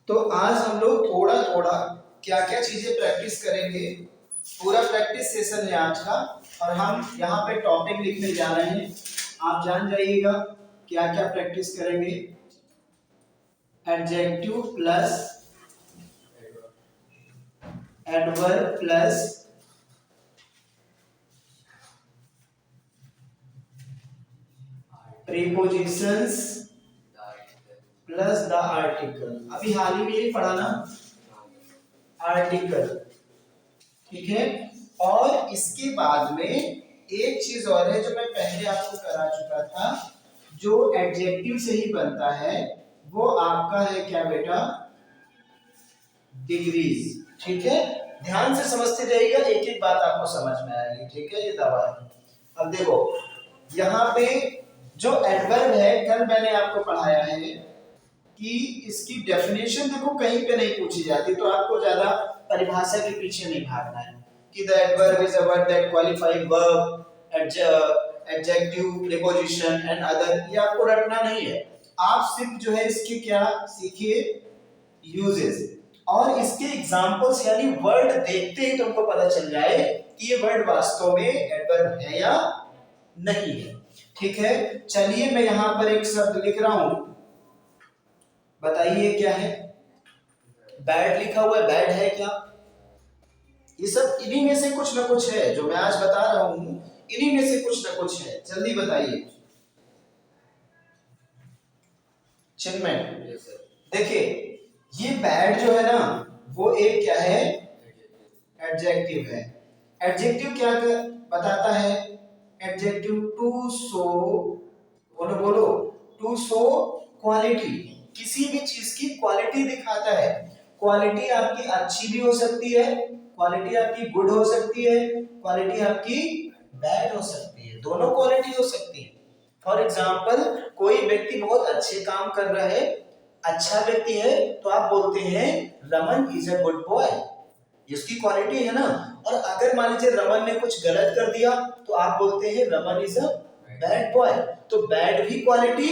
तो आज हम लोग थोड़ा थोड़ा क्या क्या चीजें प्रैक्टिस करेंगे। पूरा प्रैक्टिस सेशन है आज का और हम यहाँ पे टॉपिक लिखने जा रहे हैं। आप जान जाइएगा क्या क्या प्रैक्टिस करेंगे। Adjective plus adverb plus prepositions plus the article. अभी हाल ही में यही पढ़ा ना, आर्टिकल। ठीक है। और इसके बाद में एक चीज और है जो मैं पहले आपको करा चुका था, जो एडजेक्टिव से ही बनता है, वो आपका है क्या बेटा, डिग्रीज। ठीक है, ध्यान से समझते जाइएगा, एक एक बात आपको समझ में आएगी। ठीक है, ये दवा है। अब देखो यहाँ पे जो एडवर्ब है, कल मैंने आपको पढ़ाया है कि इसकी डेफिनेशन देखो कहीं पे नहीं पूछी जाती, तो आपको ज्यादा परिभाषा के पीछे नहीं भागना है कि the adverb is a word that qualify verb, adjective, preposition and other. ये आपको रटना नहीं है, आप सिर्फ जो है इसके क्या सीखिए, यूजेस और इसके एग्जांपल्स, यानी वर्ड देखते ही तुमको पता चल जाए कि ये वर्ड वास्तव में एडवर्ब है या नहीं है। ठीक है, चलिए मैं यहां पर एक शब्द लिख रहा हूं, बताइए क्या है। बैड लिखा हुआ है, बैड है क्या? ये सब इन्हीं में से कुछ ना कुछ है, जो मैं आज बता रहा हूं इन्हीं में से कुछ ना कुछ है। जल्दी बताइए। चिन्मय, देखिए ये बैड जो है ना, वो एक क्या है, एडजेक्टिव है। एडजेक्टिव क्या बताता है? एडजेक्टिव टू शो, बोलो बोलो, टू शो क्वालिटी, किसी भी चीज की क्वालिटी दिखाता है। क्वालिटी आपकी अच्छी भी हो सकती है, क्वालिटी आपकी गुड हो सकती है, क्वालिटी आपकी बैड हो सकती है, दोनों क्वालिटी हो सकती है। फॉर एग्जाम्पल, कोई व्यक्ति बहुत अच्छे काम कर रहा है, अच्छा व्यक्ति है, तो आप बोलते हैं Raman is a good boy, इसकी क्वालिटी है ना। और अगर मान लीजिए रमन ने कुछ गलत कर दिया, तो आप बोलते हैं Raman is a bad boy. तो बैड भी क्वालिटी,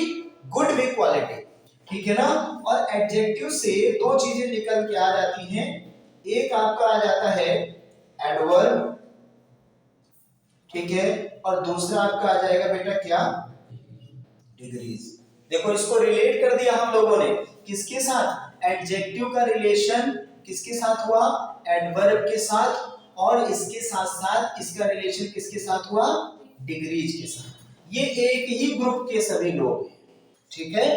गुड भी क्वालिटी। ठीक है ना। और एडजेक्टिव से दो चीजें निकल के आ जाती हैं, एक आपका आ जाता है एडवर्ब, ठीक है, और दूसरा आपका आ जाएगा बेटा क्या, डिग्रीज। देखो इसको रिलेट कर दिया हम लोगों ने किसके साथ, एडजेक्टिव का रिलेशन किसके साथ हुआ, एडवर्ब के साथ, और इसके साथ साथ इसका रिलेशन किसके साथ हुआ, डिग्रीज के साथ। ये एक ही ग्रुप के सभी लोग हैं। ठीक है,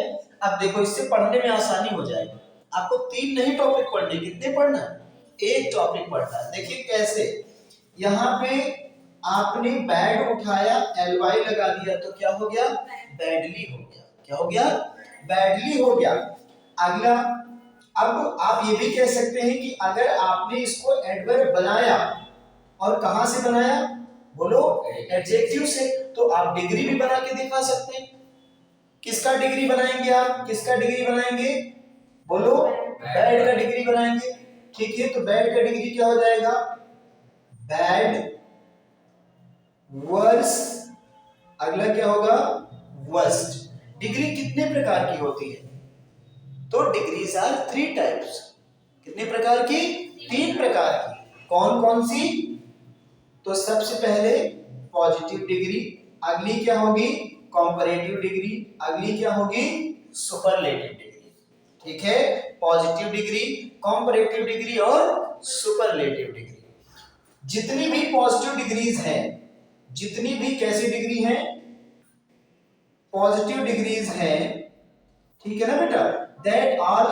अब देखो इससे पढ़ने में आसानी हो जाएगी। आपको 3 नहीं टॉपिक पढ़ने, कितने पढ़ना, एक टॉपिक पढ़ना है। देखिए कैसे, यहाँ पे आपने बैड उठाया, एलवाई लगा दिया, तो क्या हो गया, बैडली हो गया। क्या हो गया, बैडली हो गया। अगला, अब आप ये भी कह सकते हैं कि अगर आपने इसको एडवर्ब बनाया, और कहां से बनाया, बोलो, एडजेक्टिव से, तो आप डिग्री भी बना के दिखा सकते हैं। किसका डिग्री बनाएंगे आप, किसका डिग्री बनाएंगे, बोलो, बैड का डिग्री बनाएंगे। ठीक है, तो बैड का डिग्री क्या हो जाएगा, बैड वर्स, अगला क्या होगा, वर्स्ट। डिग्री कितने प्रकार की होती है, तो डिग्रीज आर 3 टाइप्स। कितने प्रकार की, 3 प्रकार की। कौन कौन सी, तो सबसे पहले पॉजिटिव डिग्री, अगली क्या होगी, कंपैरेटिव डिग्री, अगली क्या होगी, सुपरलेटिव डिग्री। ठीक है, पॉजिटिव डिग्री, कंपैरेटिव डिग्री और सुपरलेटिव डिग्री। जितनी भी पॉजिटिव डिग्रीज हैं, जितनी भी कैसी डिग्री हैं, पॉजिटिव डिग्रीज हैं, ठीक है ना बेटा, दैट ऑल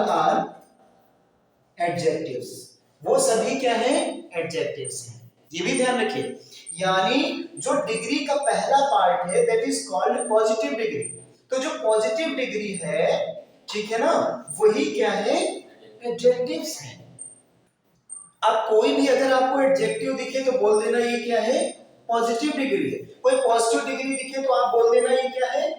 आर एडजेक्टिव्स, वो सभी क्या है, एडजेक्टिव्स हैं। ये भी ध्यान रखिए, यानी जो डिग्री का पहला पार्ट है that is called positive degree. तो जो पॉजिटिव डिग्री है, ठीक है ना, वही क्या है, एडजेक्टिव्स हैं। अब कोई भी अगर आपको एडजेक्टिव दिखे तो बोल देना ये क्या है, पॉजिटिव डिग्री है। कोई पॉजिटिव डिग्री दिखे तो आप बोल देना ये क्या है,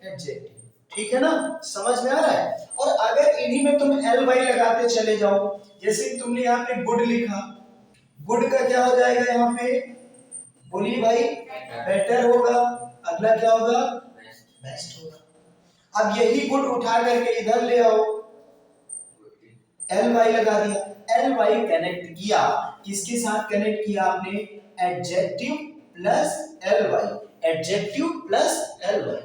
एडजेक्टिव। ठीक है ना, समझ में आ रहा है। और अगर इन्हीं में तुम एल वाई लगाते चले जाओ, जैसे कि तुमने यहाँ पे गुड लिखा, गुड का क्या हो जाएगा यहाँ पे, बोलिए भाई, बेटर होगा। अगला क्या होगा, बेस्ट होगा। अब यही गुड उठा करके इधर ले आओ, एल वाई लगा दिया, एल वाई कनेक्ट किया, किसके साथ कनेक्ट किया आपने, adjective plus L Y, adjective plus L Y,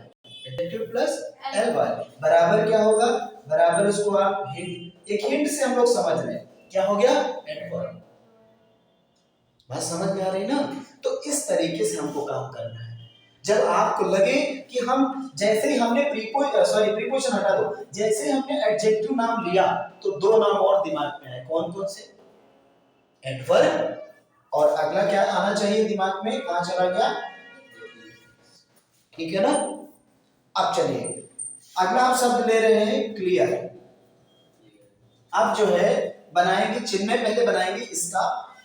adjective plus L Y बराबर क्या होगा, बराबर उसको आप हिंट, एक हिंट से हम लोग समझ रहे हैं क्या हो गया, एडवर्ब। बात समझ में आ रही ना। तो इस तरीके से हमको काम करना है। जब आपको लगे कि हम जैसे ही हमने प्रीपोजिशन हटा दो, जैसे हमने एडजेक्टिव नाम लिया तो दो नाम और दिमाग में आए, कौन कौन से, एडवर्ब और अगला क्या आना चाहिए दिमाग में, कहां चला गया, ठीक है ना। अब चलिए अगला आप शब्द ले रहे हैं क्लियर। अब जो है बनाएंगे चिन्ह में, पहले बनाएंगे इसका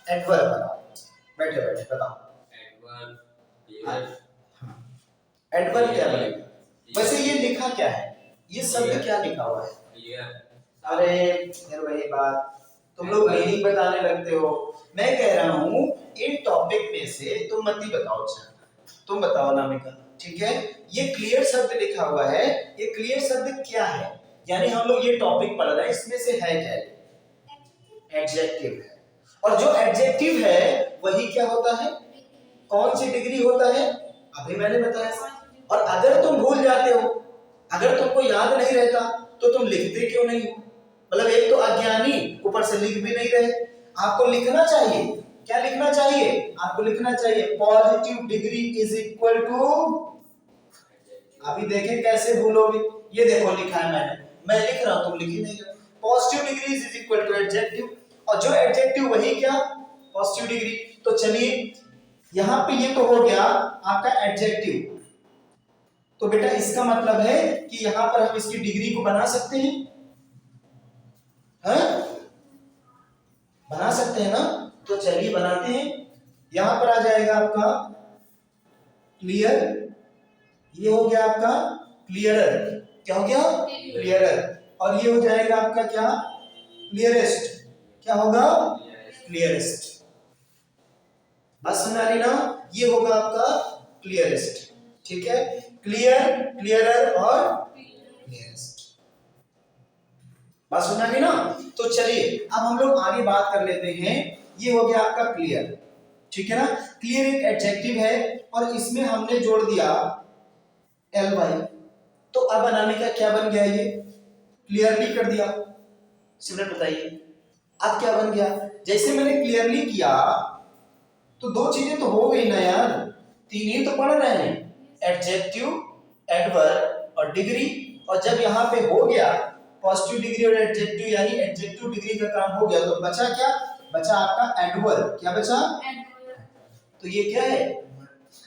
एडवर्ब बनाओ, बैठे बैठे बताओ एडवर्ब क्या बनेगा। वैसे ये लिखा क्या है, ये शब्द क्या लिखा हुआ है, अरे फिर वही बात, तुम लोग मीनिंग बताने लगते हो। मैं कह रहा हूं इन टॉपिक में से तुम मत ही बताओ, अच्छा तुम बताओ नामिका, ठीक है। ये क्लियर शब्द लिखा हुआ है, ये क्लियर शब्द क्या है, यानी हम लोग ये टॉपिक पढ़ रहे हैं, इसमें से है क्या, एडजेक्टिव है। और जो एडजेक्टिव है वही क्या होता है, कौन सी डिग्री होता है, अभी मैंने बताया। और अगर तुम भूल जाते हो, अगर तुमको याद नहीं रहता तो तुम लिखते क्यों नहीं हो, मतलब एक तो अज्ञानी ऊपर से लिख भी नहीं रहे। आपको लिखना चाहिए, क्या लिखना चाहिए, आपको लिखना चाहिए positive degree is equal to, अभी देखें कैसे भूलोगे, ये देखो लिखा है मैंने, मैं लिख रहा हूं तुम लिख ही नहीं रहे। Positive degree is equal to adjective, और जो एडजेक्टिव वही क्या, पॉजिटिव डिग्री। तो चलिए यहां पे ये तो हो गया आपका एडजेक्टिव, तो बेटा इसका मतलब है कि यहां पर हम इसकी डिग्री को बना सकते हैं, हैं? बना सकते हैं ना, तो चलिए बनाते हैं। यहां पर आ जाएगा आपका क्लियर, ये हो गया आपका क्लियरर, क्या हो गया, क्लियरर। और ये हो जाएगा आपका क्या, क्लियरेस्ट, क्या होगा, क्लियरेस्ट। बस समझ आ रही ना, ये होगा आपका क्लियरेस्ट, ठीक है। क्लियर, क्लियरर और क्लियरेस्ट, बात समझ आ गई ना। तो चलिए अब हम लोग आगे बात कर लेते हैं। ये हो गया आपका क्लियर, ठीक है ना। क्लियर एक एडजेक्टिव है और इसमें हमने जोड़ दिया एल वाई, तो अब बनाने का क्या बन गया, ये क्लियरली कर दिया, सिमरन बताइए अब क्या बन गया। जैसे मैंने क्लियरली किया तो दो चीजें तो हो गई ना यार, तीन ही तो पढ़ रहे हैं, एडजेक्टिव, एडवर्ब और डिग्री। और जब यहाँ पे हो गया पॉजिटिव डिग्री और एडजेक्टिव, यानी एडजेक्टिव डिग्री का काम हो गया, तो बचा क्या, बचा आपका एडवर्ब, क्या बचा, तो ये क्या है,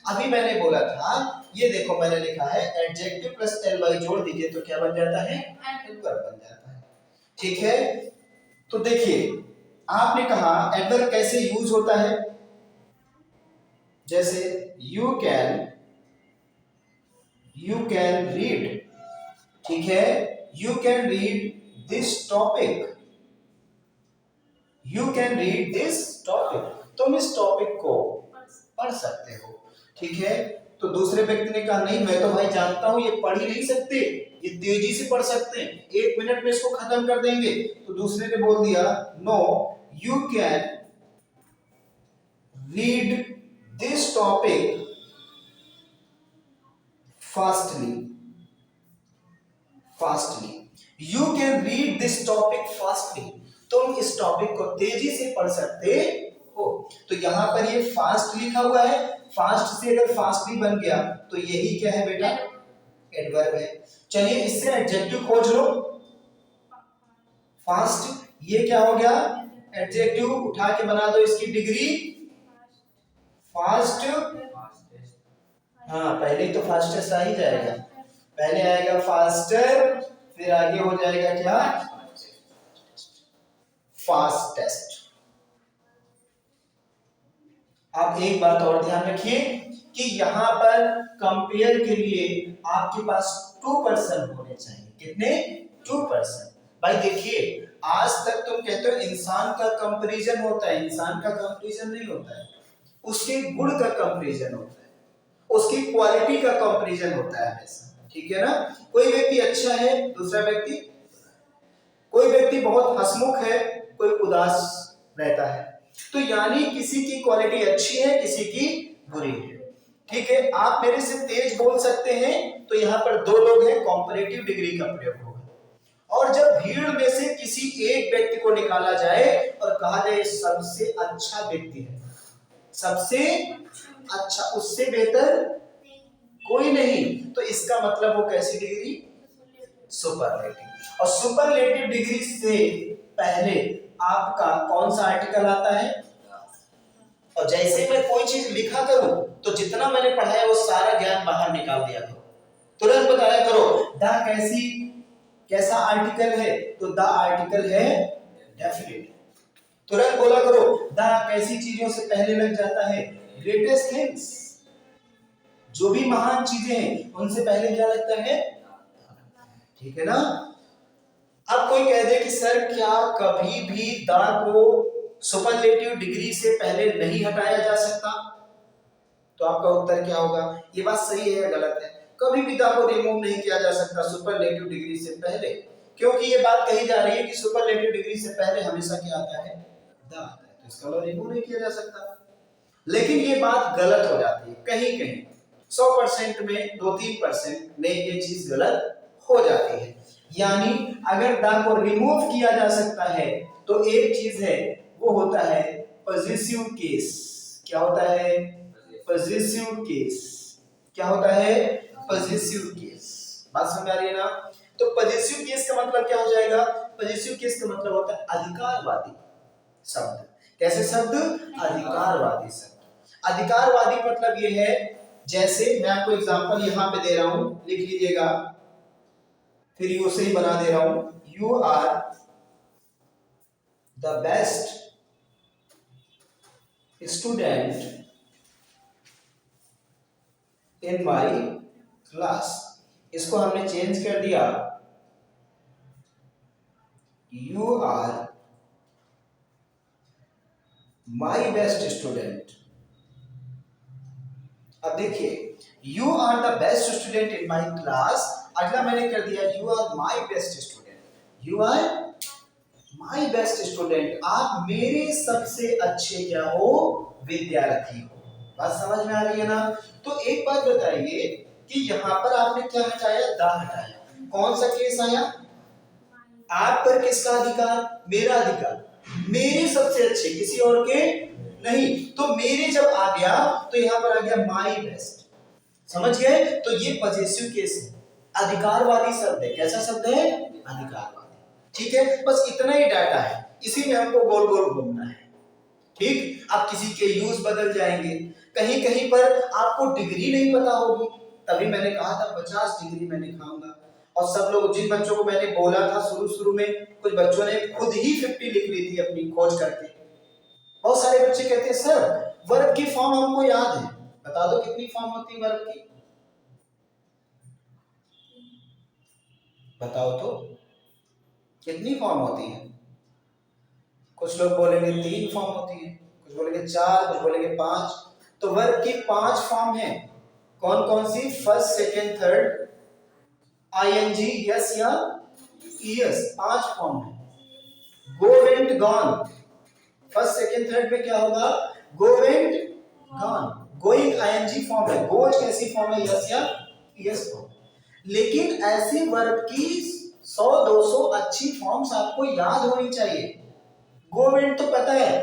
अभी मैंने बोला था, ये देखो मैंने लिखा है एडजेक्टिव प्लस एल वाई जोड़ दीजिए तो क्या बन जाता है, एडवर्ब बन जाता है, ठीक है। तो देखिए आपने कहा एडवर्ब कैसे यूज होता है, जैसे यू कैन रीड, ठीक है, you can read this topic, you can read this topic, तुम इस टॉपिक को पढ़ सकते हो, ठीक है। तो दूसरे व्यक्ति ने कहा नहीं मैं तो भाई जानता हूं ये पढ़ ही नहीं सकते, ये तेजी से पढ़ सकते हैं, 1 मिनट में इसको खत्म कर देंगे। तो दूसरे ने बोल दिया no you can read this topic fastly, you can read this topic fastly, तुम इस टॉपिक को तेजी से पढ़ सकते हो। तो यहां पर ये फास्ट लिखा हुआ है, फास्ट से अगर फास्टली बन गया तो यही क्या है बेटा, एडवर्ब है। चलिए इससे एडजेक्टिव खोज लो, फास्ट, ये क्या हो गया, एडजेक्टिव, उठा के बना दो इसकी डिग्री, फास्ट, हाँ पहले तो फास्टेस्ट आ ही जाएगा, पहले आएगा फास्टर, फिर आगे हो जाएगा क्या, फास्टेस्ट। आप एक बात और ध्यान रखिए कि यहां पर कंपेयर के लिए आपके पास 2% होने चाहिए, कितने, 2%। भाई देखिए आज तक तुम कहते हो इंसान का कंपैरिजन होता है, इंसान का कंपैरिजन नहीं होता है, उसके गुण का कंपैरिजन होता है, उसकी क्वालिटी का कंपैरिजन होता है हमेशा, ठीक है ना। कोई व्यक्ति अच्छा है, दूसरा व्यक्ति, कोई व्यक्ति बहुत हंसमुख है, कोई उदास रहता है। तो यानी किसी की क्वालिटी अच्छी है, किसी की बुरी है। ठीक है, आप मेरे से तेज बोल सकते हैं, तो यहाँ पर दो लोग हैं, कॉम्परेटिव डिग्री का प्रयोग होगा। और जब भीड़ में से किसी एक व्यक्ति को निकाला जाए और कहा जाए सबसे अच्छा व्यक्ति है, सबसे अच्छा, उससे बेहतर कोई नहीं, तो इसका मतलब वो कैसी डिग्री? सुपरलेटिव। और सुपरलेटिव डिग्री से पहले आपका कौन सा आर्टिकल आता है? और जैसे मैं कोई चीज लिखा करूं तो जितना मैंने पढ़ा है वो सारा ज्ञान बाहर निकाल दिया करो, तुरंत बताया करो द कैसा आर्टिकल है, तो द आर्टिकल है डेफिनेट। तुरंत बोला करो द कैसी चीजों से पहले लग जाता है? ग्रेटेस्ट थिंग्स, जो भी महान चीजें हैं उनसे पहले क्या लगता है? ठीक है ना। अब कोई कह दे कि सर क्या कभी भी द को सुपरलेटिव डिग्री से पहले नहीं हटाया जा सकता, तो आपका उत्तर क्या होगा? ये बात सही है या गलत है? कभी भी द को रिमूव नहीं किया जा सकता सुपरलेटिव डिग्री से पहले, क्योंकि ये बात कही जा रही है कि सुपरलेटिव डिग्री से पहले हमेशा क्या आता है? द आता है, तो इसका रिमूव नहीं किया जा सकता। लेकिन ये बात गलत हो जाती है कहीं कहीं, 100% में 2-3% में ये चीज गलत हो जाती है। यानी अगर द को रिमूव किया जा सकता है तो एक चीज है, वो होता है पॉजिटिव केस। क्या होता है? Positive case. क्या होता है? Positive case. बात समझ आ रही है ना। तो पॉजिटिव केस का मतलब क्या हो जाएगा? पॉजिटिव केस का मतलब होता है अधिकारवादी शब्द। कैसे शब्द? अधिकारवादी शब्द। अधिकारवादी मतलब ये है, जैसे मैं आपको एग्जांपल यहां पे दे रहा हूं, लिख लीजिएगा, फिर यू से ही बना दे रहा हूं। You are the best student in my class. इसको हमने चेंज कर दिया, you are my best student. अब देखिए, you are the best student in my class, अगला मैंने कर दिया you are my best student. You are my best student, आप मेरे सबसे अच्छे क्या हो? विद्यार्थी हो। बात समझ में आ रही है ना। तो एक बात बताइए कि यहाँ पर आपने क्या हटाया? द हटाया। कौन सा केस आया? आप पर किसका अधिकार? मेरा अधिकार। मेरे सबसे अच्छे, किसी और के नहीं। तो मेरे जब आ गया तो यहां पर आ गया माई बेस्ट। समझ गए? तो ये पॉजिटिव केस है, अधिकारवादी शब्द है। कैसा शब्द है? अधिकारवादी। ठीक है, बस इतना ही डाटा है, इसी में हमको गोल गोल घूमना है। ठीक, अब किसी के यूज बदल जाएंगे, कहीं कहीं पर आपको डिग्री नहीं पता होगी, तभी मैंने कहा था 50 डिग्री मैं दिखाऊंगा। और सब लोग, जिन बच्चों को मैंने बोला था शुरू शुरू में, कुछ बच्चों ने खुद ही 50 लिख ली थी अपनी खोज करके। बहुत सारे बच्चे कहते हैं सर वर्ब की फॉर्म हमको याद है, बता दो कितनी फॉर्म होती है वर्ब की? बताओ तो कितनी फॉर्म होती है? कुछ लोग बोलेंगे 3 फॉर्म होती है, कुछ बोलेंगे 4, कुछ बोलेंगे 5। तो वर्ब की 5 फॉर्म है। कौन कौन सी? First, second, third, ING, yes या ईएस, 5 फॉर्म है। Go went gone, first second third में क्या होगा? Go went gone. Going ING form है, गोज कैसी फॉर्म है? यस या ईएस फॉर्म। लेकिन ऐसे वर्ब की 100-200 अच्छी फॉर्म्स आपको याद होनी चाहिए। गो वेंट तो पता है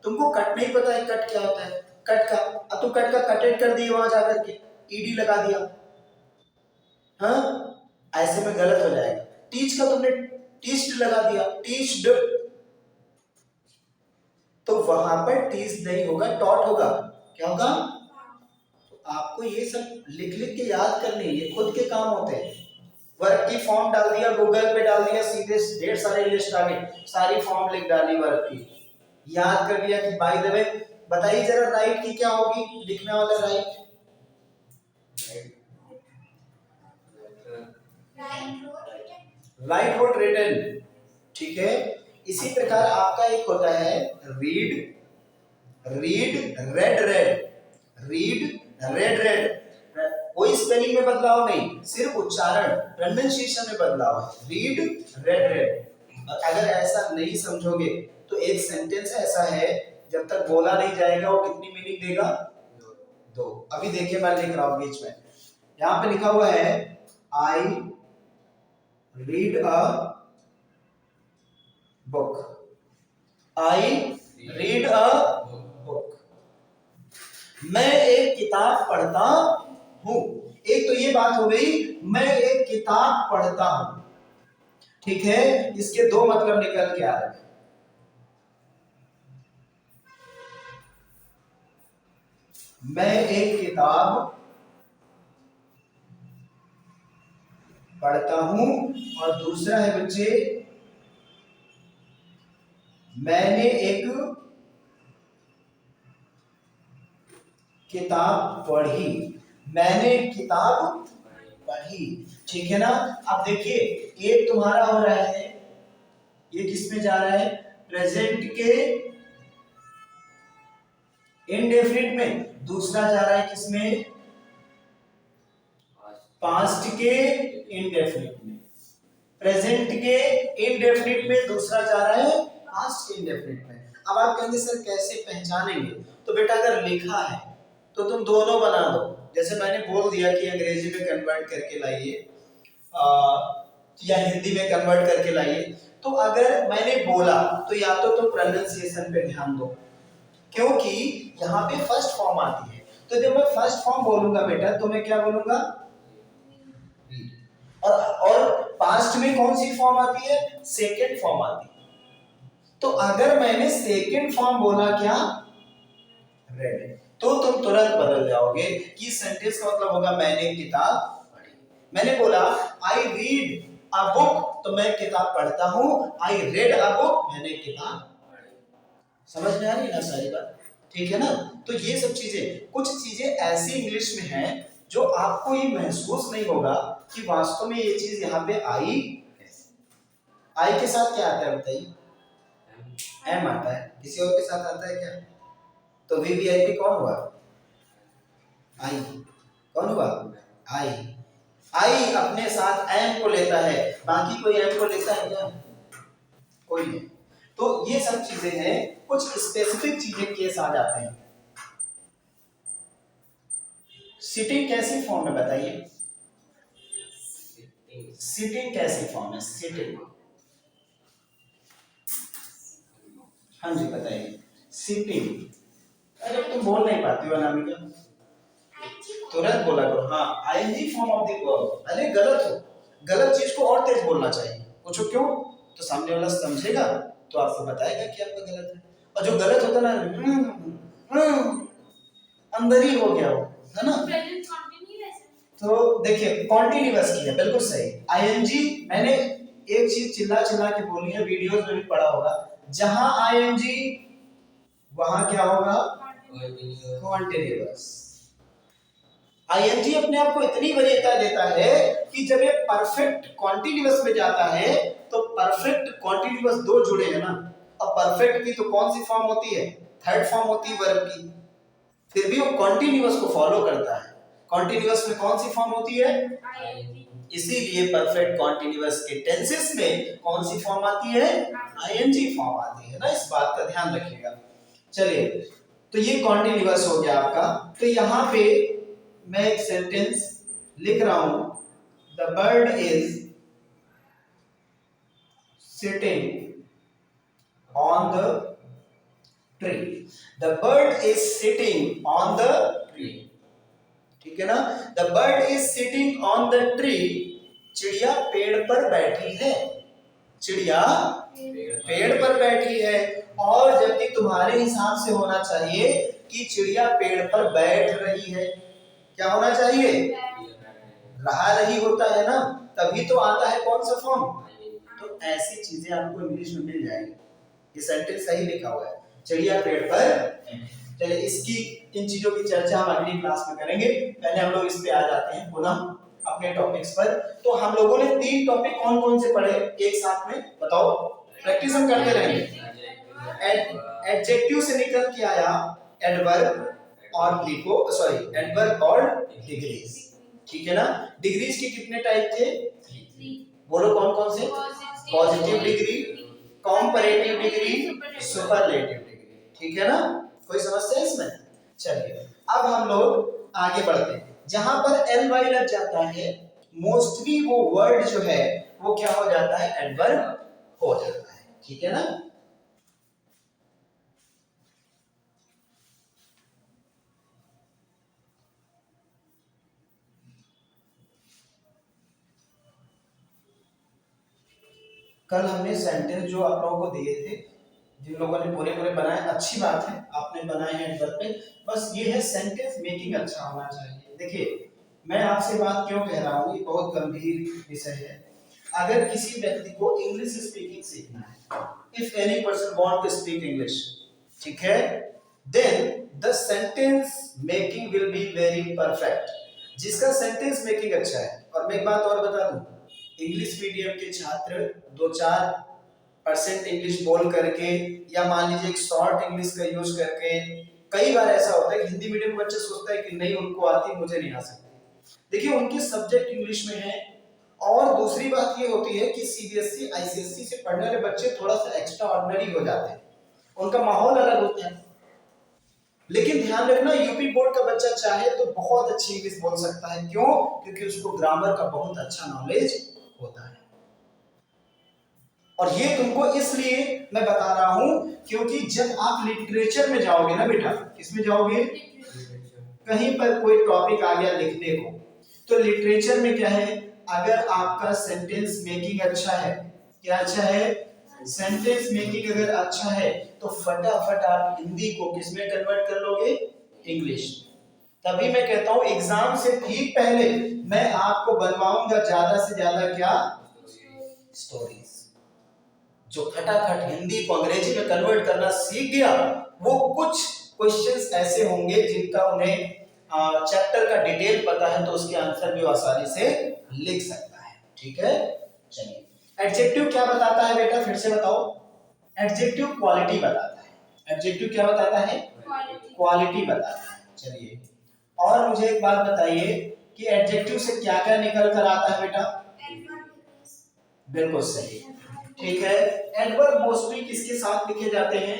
तुमको, कट नहीं पता है कट क्या होता है? कट का, अब तुम कट का कटेड कर दिए वहां जाकर के, ईडी लगा दिया, हाँ ऐसे में गलत हो जाएगा। टीच का तुमने टीच्ड लगा दिया, टीच्ड, तो वहां पर टीच नहीं होगा, टॉट होगा। क्या होगा? तो आपको ये सब लिख लिख के याद करने, ये खुद के काम होते हैं। वर्ब की फॉर्म डाल दिया, गूगल पे डाल दिया, सीधे ढेर सारे लिस्ट आ गए, सारी फॉर्म लिख डाली वर्ब की, याद कर लिया कि बाय द वे बताइए जरा राइट की क्या होगी? लिखने वाला राइट, राइट वोट रिटन। ठीक है, इसी प्रकार आपका एक होता है read, read red red, read red red, कोई स्पेलिंग में बदलाव नहीं, सिर्फ उच्चारण प्रोनाउंसिएशन में बदलाव है। Read, red, red. अगर ऐसा नहीं समझोगे तो एक सेंटेंस ऐसा है जब तक बोला नहीं जाएगा वो कितनी मीनिंग देगा? दो। अभी देखिए मैं लिख रहा हूं बीच में, यहां पे लिखा हुआ है I read a book, I read a book, मैं एक किताब पढ़ता हूं। एक तो ये बात हो गई, मैं एक किताब पढ़ता हूं, ठीक है। इसके दो मतलब निकल के आ रहे हैं। मैं एक किताब पढ़ता हूं और दूसरा है बच्चे मैंने एक किताब पढ़ी, मैंने एक किताब पढ़ी, ठीक है ना। अब देखिए एक तुम्हारा हो रहा है, ये किस में जा रहा है? प्रेजेंट के इनडेफिनिट में, दूसरा जा रहा है किसमें? पास्ट के इनडेफिनिट में। प्रेजेंट के इनडेफिनिट में, दूसरा जा रहा है पास्ट के इनडेफिनिट में। अब आप कहेंगे सर कैसे पहचानेंगे? तो बेटा अगर लिखा है तो तुम दोनों बना दो। जैसे मैंने बोल दिया कि अंग्रेजी में कन्वर्ट करके लाइए या हिंदी में कन्वर्ट करके लाइए, तो अगर मैंने बोला तो या तो तुम प्रोनाउंसिएशन पे ध्यान दो, क्योंकि यहाँ पे फर्स्ट फॉर्म आती है। तो जब मैं फर्स्ट फॉर्म बोलूंगा बेटा तो मैं क्या बोलूंगा? और पास्ट में कौन सी फॉर्म आती है? सेकेंड फॉर्म आती है। तो अगर मैंने सेकेंड फॉर्म बोला क्या? रेड, तो तुम तुरंत बदल जाओगे कि सेंटेंस का मतलब होगा मैंने किताब पढ़ी। मैंने बोला आई रीड अ बुक, तो मैं किताब पढ़ता हूं। आई रेड अ बुक, मैंने किताब पढ़ी। समझ में आ रही है ना सारी बात? ठीक है ना। तो ये सब चीजें, कुछ चीजें ऐसी इंग्लिश में हैं जो आपको ये महसूस नहीं होगा कि वास्तव में ये चीज यहाँ पे आई। आई के साथ क्या आता है बताइए? एम आता है। किसी और के साथ आता है क्या? तो वीवीआईपी कौन हुआ? आई। कौन हुआ? आई। आई अपने साथ एम को लेता है, बाकी कोई एम को लेता है क्या? कोई नहीं। तो ये सब चीजें हैं, कुछ स्पेसिफिक चीजें केस आ जाते हैं। सिटिंग कैसी फॉर्म है बताइए? सिटिंग कैसी फॉर्म है? सिटिंग, हाँ जी बताइए। सिटिंग, अरे तुम बोल नहीं पाती हो अनामिका, तुरंत बोला करो। हाँ, ING form of the verb. अरे गलत हो, गलत चीज को और तेज बोलना चाहिए। पूछो क्यों? तो सामने वाला समझेगा तो आपको बताएगा कि आपका गलत है। और जो गलत होता ना अंदर ही हो गया वो, है ना। तो देखिए कॉन्टिन्यूअस की है, बिल्कुल सही। आईएनजी मैंने एक चीज चिल्ला चिल्ला के बोली है, वीडियोस में भी पढ़ा होगा, जहां आईएनजी वहां क्या होगा? कॉन्टिन्यूअस। आईएनजी अपने आप को इतनी वरीयता देता है कि जब ये परफेक्ट कॉन्टिन्यूअस में जाता है तो परफेक्ट कॉन्टिन्यूअस दो जुड़े हैं ना, अब परफेक्ट की तो कौन सी फॉर्म होती है? थर्ड फॉर्म होती है वर्ब की, फिर भी वो कॉन्टिन्यूअस को फॉलो करता है। कॉन्टिन्यूअस में कौन सी फॉर्म होती है? इसीलिए परफेक्ट कॉन्टिन्यूअस के टेंसेस में कौन सी फॉर्म आती है? आईएनजी फॉर्म आती है ना, इस बात का ध्यान रखिएगा। चलिए, तो ये कॉन्टिन्यूअस हो गया आपका। तो यहाँ पे मैं एक सेंटेंस लिख रहा हूं, the bird is sitting on the tree. The bird is sitting on the tree, ठीक है ना। The bird is sitting on the tree, चिड़िया पेड़ पर बैठी है। चिड़िया पेड़ पर बैठी है, और जबकि तुम्हारे हिसाब से होना चाहिए कि चिड़िया पेड़ पर बैठ रही है। क्या होना चाहिए? रहा रही होता है ना, तभी तो आता है कौन सा फॉर्म। तो ऐसी चीजें आपको इंग्लिश में मिल जाएगी। ये सेंटेंस सही लिखा हुआ है, चिड़िया पेड़ पर। चलिए, इसकी इन चीजों की चर्चा हम अगली क्लास में करेंगे। पहले हम लोग इस पे आ जाते हैं पुनः अपने टॉपिक्स पर। तो हम लोगों ने 3 टॉपिक कौन कौन से पढ़े एक साथ में बताओ? प्रैक्टिस हम करते रहेंगे। एडजेक्टिव से निकल के आया एडवर्ब और प्रीपो, सॉरी एडवर्ब और डिग्रीज। ठीक है ना। डिग्रीज के कितने टाइप थे? 3। बोलो कौन कौन से? Positive degree, comparative degree, superlative degree, ठीक है ना। कोई समस्या इसमें? चलिए अब हम लोग आगे बढ़ते हैं। जहां पर एल वाई लग जाता है मोस्टली वो वर्ड जो है वो क्या हो जाता है? एडवर्ब हो जाता है, ठीक है ना। कल हमने सेंटेंस जो आप लोगों को दिए थे, जिन लोगों ने पूरे पूरे बनाए, अच्छी बात है आपने बनाए हैं एडवर्ब पे। बस ये है सेंटेंस मेकिंग अच्छा होना चाहिए। देखिए मैं आपसे बात क्यों कह रहा हूँ, ये बहुत गंभीर विषय है। अगर किसी व्यक्ति को इंग्लिश स्पीकिंग सीखना है, if any person want to speak English, ठीक है, then the sentence making will be very perfect. जिसका सेंटेंस मेकिंग अच्छा है, और मैं एक बात और बता दूं, इंग्लिश मीडियम के छात्र 2-4% इंग्लिश बोल करके, या मान लीजिए एक शॉर्ट इंग्लिश का यूज करके, कई बार ऐसा होता है कि हिंदी मीडियम का बच्चा सोचता है कि नहीं उनको आती, मुझे नहीं आ सकती। देखिए उनके सब्जेक्ट इंग्लिश में है, और दूसरी बात ये होती है कि सीबीएसई आईसीएसई से पढ़ने वाले बच्चे थोड़ा सा एक्स्ट्रा ऑर्डिनरी हो जाते हैं, उनका माहौल अलग होता है। लेकिन ध्यान रखना यूपी बोर्ड का बच्चा चाहे तो बहुत अच्छी इंग्लिश बोल सकता है। क्यों? क्योंकि उसको ग्रामर का बहुत अच्छा नॉलेज होता है। और ये तुमको इसलिए मैं बता रहा हूं क्योंकि जब आप लिटरेचर में जाओगे ना बेटा, किसमें जाओगे? कहीं पर कोई टॉपिक आ गया लिखने को, तो लिटरेचर में क्या है, अगर आपका सेंटेंस मेकिंग अच्छा है, क्या अच्छा है? सेंटेंस मेकिंग अगर अच्छा है तो फटाफट आप हिंदी को किसमें कन्वर्ट कर लोगे? इंग्लिश। तभी मैं कहता हूं एग्जाम से ठीक पहले मैं आपको बनवाऊंगा ज्यादा से ज्यादा क्या? स्टोरीज। जो फटाफट हिंदी को अंग्रेजी में कन्वर्ट करना सीख गया, वो कुछ क्वेश्चंस ऐसे होंगे जिनका उन्हें चैप्टर का डिटेल पता है, तो उसके आंसर भी आसानी से लिख सकता है, ठीक है। चलिए एडजेक्टिव क्या बताता है बेटा, फिर से बताओ। एडजेक्टिव क्वालिटी बताता है। एडजेक्टिव क्या बताता है? क्वालिटी बताता है। चलिए और मुझे एक बात बताइए कि एडजेक्टिव से क्या क्या निकल कर आता है बेटा? बिल्कुल सही, ठीक है। एडवर्ब मोस्टली किसके साथ लिखे जाते हैं?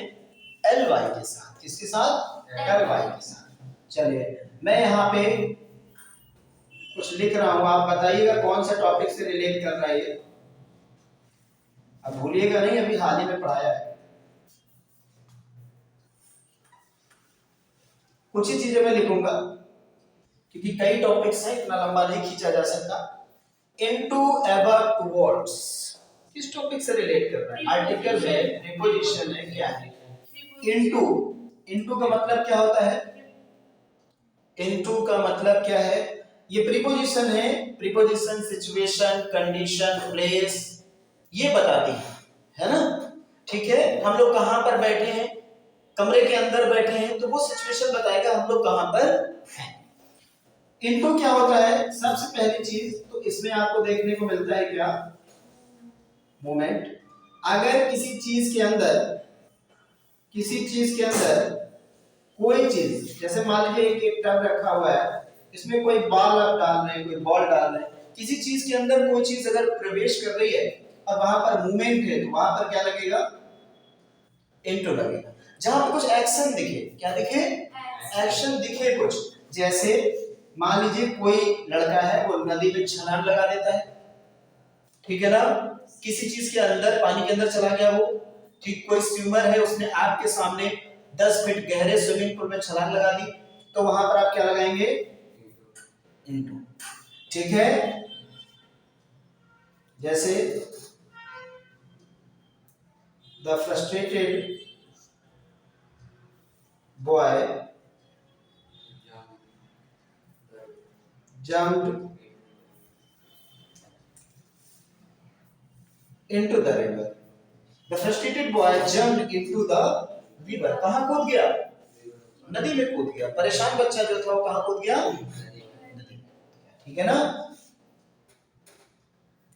एल वाई के साथ। किसके साथ? एल वाई के साथ। चलिए मैं यहाँ पे कुछ लिख रहा हूं, आप बताइएगा कौन सा टॉपिक से रिलेट कर रहा है ये। अब भूलिएगा नहीं, अभी हाल ही में पढ़ाया है। कुछ ही चीजें मैं लिखूंगा क्योंकि कई टॉपिक्स हैं, इतना लंबा नहीं खींचा जा सकता। इनटू एबव टुवर्ड्स किस टॉपिक से रिलेट कर रहा है? आर्टिकल है, प्रीपोजिशन है, क्या है? इनटू। इनटू का मतलब क्या होता है? इनटू का मतलब क्या है? ये प्रीपोजिशन है। प्रीपोजिशन सिचुएशन, कंडीशन, प्लेस ये बताती है ना। ठीक है, हम लोग कहां पर बैठे हैं? कमरे के अंदर बैठे हैं, तो वो सिचुएशन बताएगा हम लोग कहां पर हैं। इनटू क्या होता है? सबसे पहली चीज तो इसमें आपको देखने को मिलता है क्या? मोमेंट। अगर किसी चीज के अंदर कोई चीज, जैसे मान लीजिए एक टब रखा हुआ है, इसमें कोई बॉल आप डाल रहे हैं, कोई बॉल डाल रहे हैं, किसी चीज के अंदर कोई चीज अगर प्रवेश कर रही है और वहां पर मूवमेंट है, तो वहां पर क्या लगेगा? इनटू लगेगा। जहां पर कुछ एक्शन दिखे, क्या दिखे? एक्शन दिखे कुछ, जैसे मान लीजिए कोई लड़का है वो नदी में छलांग लगा देता है, ठीक है ना। किसी चीज के अंदर, पानी के अंदर चला गया वो, ठीक। कोई स्विमर है, उसने आपके सामने 10 फीट गहरे स्विमिंग पूल में छलांग लगा दी, तो वहां पर आप क्या लगाएंगे? इनटू, ठीक है। जैसे the frustrated boy jumped into the river. The frustrated boy jumped into the river. कहाँ कूद गया? नदी में कूद गया। परेशान बच्चा जो था वो कहाँ कूद गया? नदी में। ठीक है ना।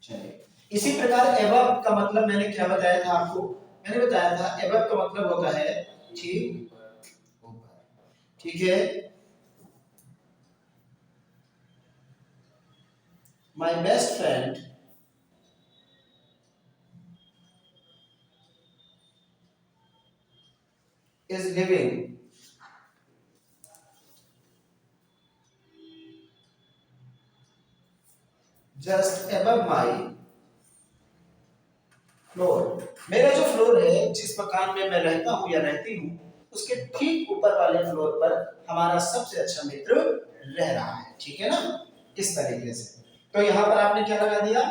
चलिए इसी प्रकार एबव का मतलब मैंने क्या बताया था आपको? मैंने बताया था एबव का मतलब होता है ठीक ऊपर, ठीक है। My best friend is living just above my floor. मेरा जो फ्लोर है, जिस मकान में मैं रहता हूँ या रहती हूँ, उसके ठीक ऊपर वाले फ्लोर पर हमारा सबसे अच्छा मित्र रह रहा है। ठीक है ना, इस तरीके से। तो यहाँ पर आपने क्या लगा दिया,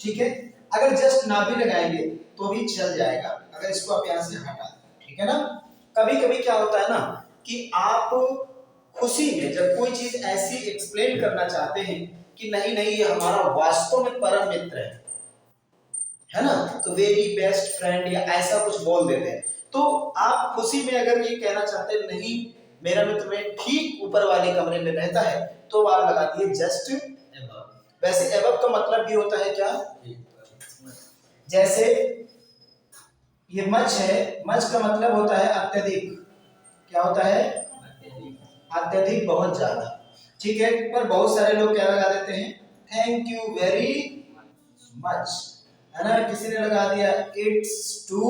ठीक है। अगर जस्ट ना भी लगाएंगे तो भी चल जाएगा, अगर इसको आप यहाँ से हटा दें। ठीक है ना। कभी कभी क्या होता है ना कि आप खुशी में जब कोई चीज ऐसी एक्सप्लेन करना चाहते हैं कि नहीं नहीं ये हमारा वास्तव में परम मित्र है ना, तो वेरी बेस्ट फ्रेंड या ऐसा कुछ बोल देते हैं। तो आप खुशी में अगर ये कहना चाहते हैं नहीं मेरा मित्र में ठीक ऊपर वाले कमरे में रहता है, तो आप लगा दिए जस्ट एबव। वैसे एबव का मतलब भी होता है क्या, जैसे ये मच है, मच का मतलब होता है अत्यधिक। क्या होता है, अत्यधिक, बहुत ज्यादा। ठीक है, पर बहुत सारे लोग क्या लगा देते हैं, थैंक यू वेरी मच, है ना। किसी ने लगा दिया इट्स टू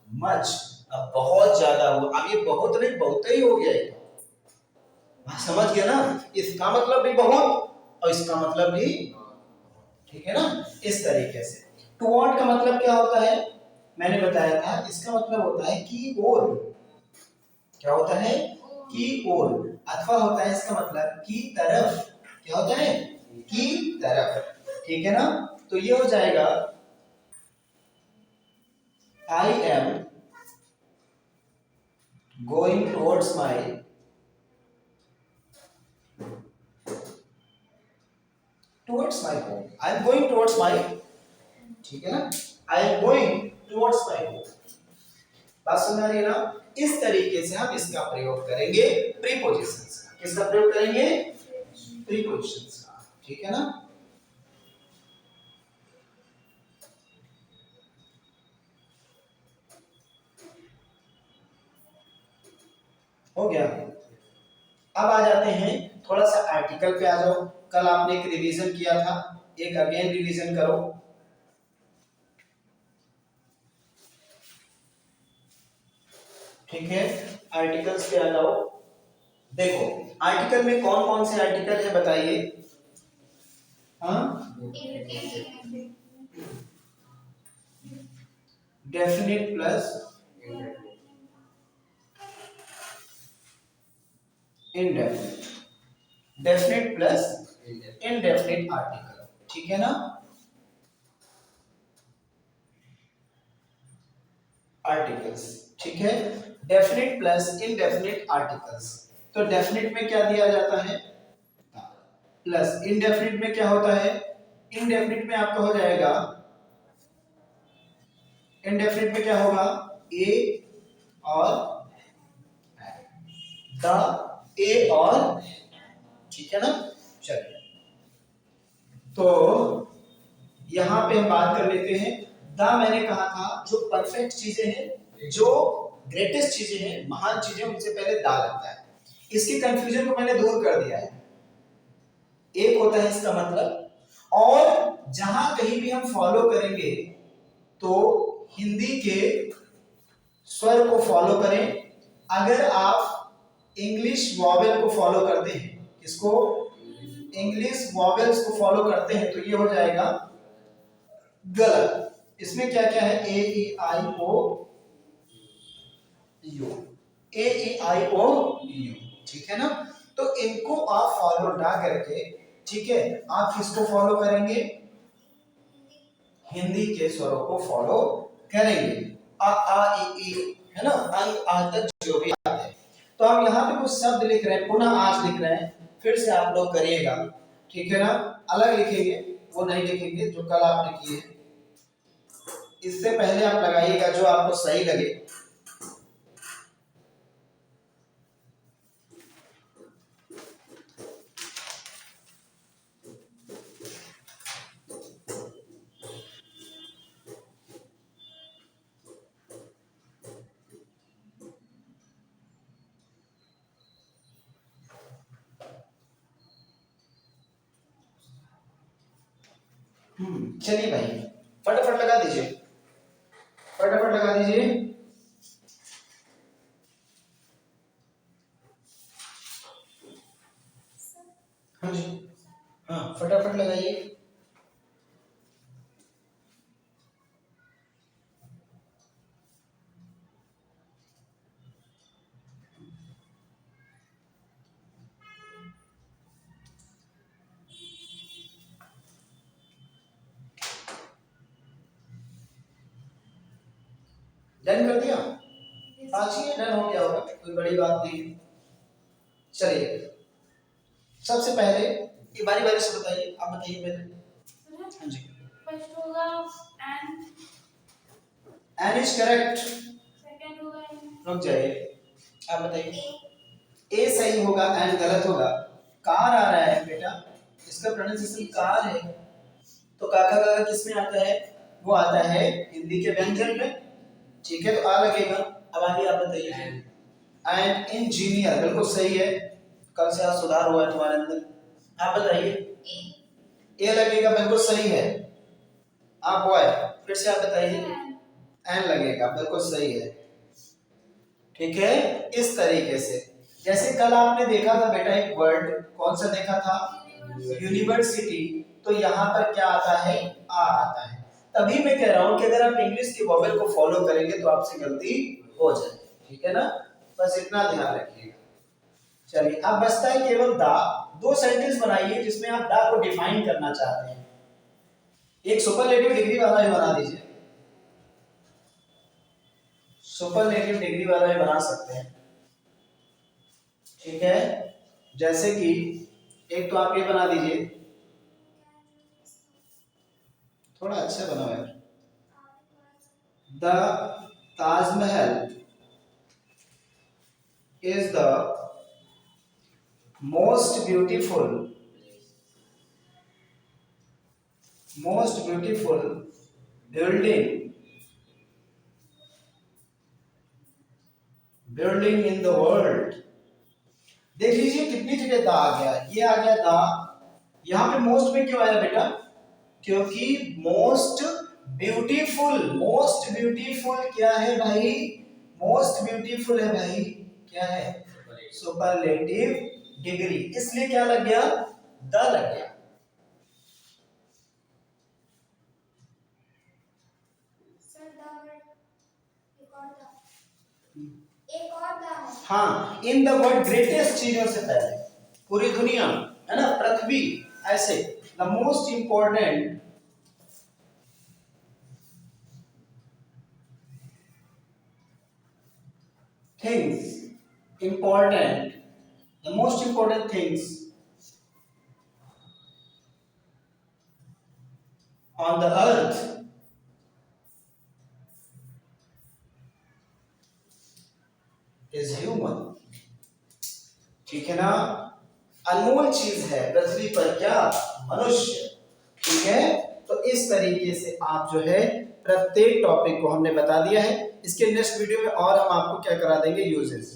मच, अब बहुत ज्यादा हुआ। अब ये बहुत नहीं बहुत ही हो गया है, समझ गया ना। इसका मतलब भी बहुत और इसका मतलब भी, ठीक है ना, इस तरीके से। टू वांट का मतलब क्या होता है, मैंने बताया था, इसका मतलब होता है कि और। क्या होता है, की ओर, अथवा होता है इसका मतलब की तरफ। क्या होता है, की तरफ। ठीक है ना। तो ये हो जाएगा I am going towards my home, I am going towards माई, ठीक है ना, I am going towards my home. बात सुन रही है ना। इस तरीके से हम इसका प्रयोग करेंगे प्रीपोजिशंस का। किसका प्रयोग करेंगे, प्रीपोजिशंस का। ठीक है ना। हो गया। अब आ जाते हैं थोड़ा सा आर्टिकल पे आ जाओ। कल आपने एक रिवीजन किया था, एक अगेन रिवीजन करो। ठीक है, आर्टिकल्स पे आ जाओ। देखो आर्टिकल में कौन कौन से आर्टिकल है बताइए। हाँ, definite plus indefinite, definite plus indefinite article. ठीक है ना। आर्टिकल्स, ठीक है, डेफिनेट प्लस इनडेफिनेट आर्टिकल्स। तो डेफिनेट में क्या दिया जाता है, प्लस इनडेफिनेट में क्या होता है, इनडेफिनेट में आपका हो जाएगा, इनडेफिनेट में क्या होगा, ए और द, ए और, ठीक है ना। चलिए, तो यहां पे हम बात कर लेते हैं। द मैंने कहा था जो परफेक्ट चीजें हैं, जो ग्रेटेस्ट चीजें हैं, महान चीजें, उनसे पहले दा लगता है। इसके कंफ्यूजन को मैंने दूर कर दिया है। एक होता है इसका मतलब, और जहां कहीं भी हम फॉलो करेंगे तो हिंदी के स्वर को फॉलो करें। अगर आप इंग्लिश वॉवेल को फॉलो करते हैं, इसको इंग्लिश वॉवेल्स को फॉलो करते हैं, तो ये हो जाएगा गलत। इसमें क्या क्या है, ए ई आई ओ you, A E I O you, ठीक है ना। तो इनको आप फॉलो ना करके, ठीक है, आप किसको फॉलो करेंगे, हिंदी के स्वरों को फॉलो करेंगे। आ ई है ना, अंग आ तक जो भी आते हैं। तो हम यहाँ पे कुछ शब्द लिख रहे हैं, पुनः आज लिख रहे हैं, फिर से आप लोग करिएगा। ठीक है ना, अलग लिखेंगे, वो नहीं लिखेंगे जो कल आपने किए। इससे पहले आप लगाइएगा जो आपको सही लगे। चलिए भाई, फटाफट लगा दीजिए, फटाफट लगा दीजिए। हाँ जी, हाँ फटाफट लगाइए। डन कर दिया? आज ही डन हो गया होगा, कोई बड़ी बात नहीं। चलिए, सबसे पहले ये बारी बारी से बताइए, आप बताइए पहले। हाँ जी। फर्स्ट होगा an. An is correct. Second होगा एन। रुक जाइए, आप बताइए। ए सही होगा, एन गलत होगा। कार आ रहा है बेटा, इसका प्रोनाउंसिएशन कार है। तो काका काका किस में आता है? वो आता है हिंदी के व्यंजन में। ठीक है, तो आ लगेगा। अब आगे आप बताइए। एन इंजीनियर बिल्कुल सही है, कल से आज सुधार हुआ है तुम्हारे अंदर। आप बताइए। ए लगेगा, बिल्कुल सही है। आप बॉय, फिर से आप बताइए। एन लगेगा, बिल्कुल सही है। ठीक है, इस तरीके से जैसे कल आपने देखा था बेटा एक वर्ड, कौन सा देखा था? यूनिवर्सिटी। तो यहाँ पर क्या आता है? आ आता है। तभी मैं कह रहा हूँ कि अगर आप इंग्लिश के वोवेल को फॉलो करेंगे तो आपसे गलती हो जाए। ठीक है ना, बस इतना ध्यान रखिएगा। चलिए, अब बचता है केवल दा। दो सेंटेंस बनाइए जिसमें आप दा को डिफाइन करना चाहते हैं। एक सुपरलेटिव डिग्री वाला ही बना दीजिए, सुपरलेटिव डिग्री वाला भी बना सकते हैं। ठीक है, जैसे कि एक तो आप ये बना दीजिए, थोड़ा अच्छा बनाओ यार। The Taj Mahal is the most beautiful building in the world। देख लीजिए कितनी जगह दा आ गया, ये आ गया दा। यहाँ पे मोस्ट में क्यों आया बेटा? क्योंकि मोस्ट ब्यूटीफुल क्या है भाई? मोस्ट ब्यूटीफुल है भाई, क्या है? सुपरलेटिव डिग्री, इसलिए क्या लग गया? द लग गया। हाँ, इन द वर्ल्ड ग्रेटेस्ट चीजों से पहले, पूरी दुनिया है ना, पृथ्वी, ऐसे the most important things, important, the most important things on the earth is human. ठीक है ना, अनमोल चीज है पृथ्वी पर क्या? मनुष्य। ठीक है, तो इस तरीके से आप जो है प्रत्येक टॉपिक को हमने बता दिया है। इसके नेक्स्ट वीडियो में और हम आपको क्या करा देंगे? यूजेस।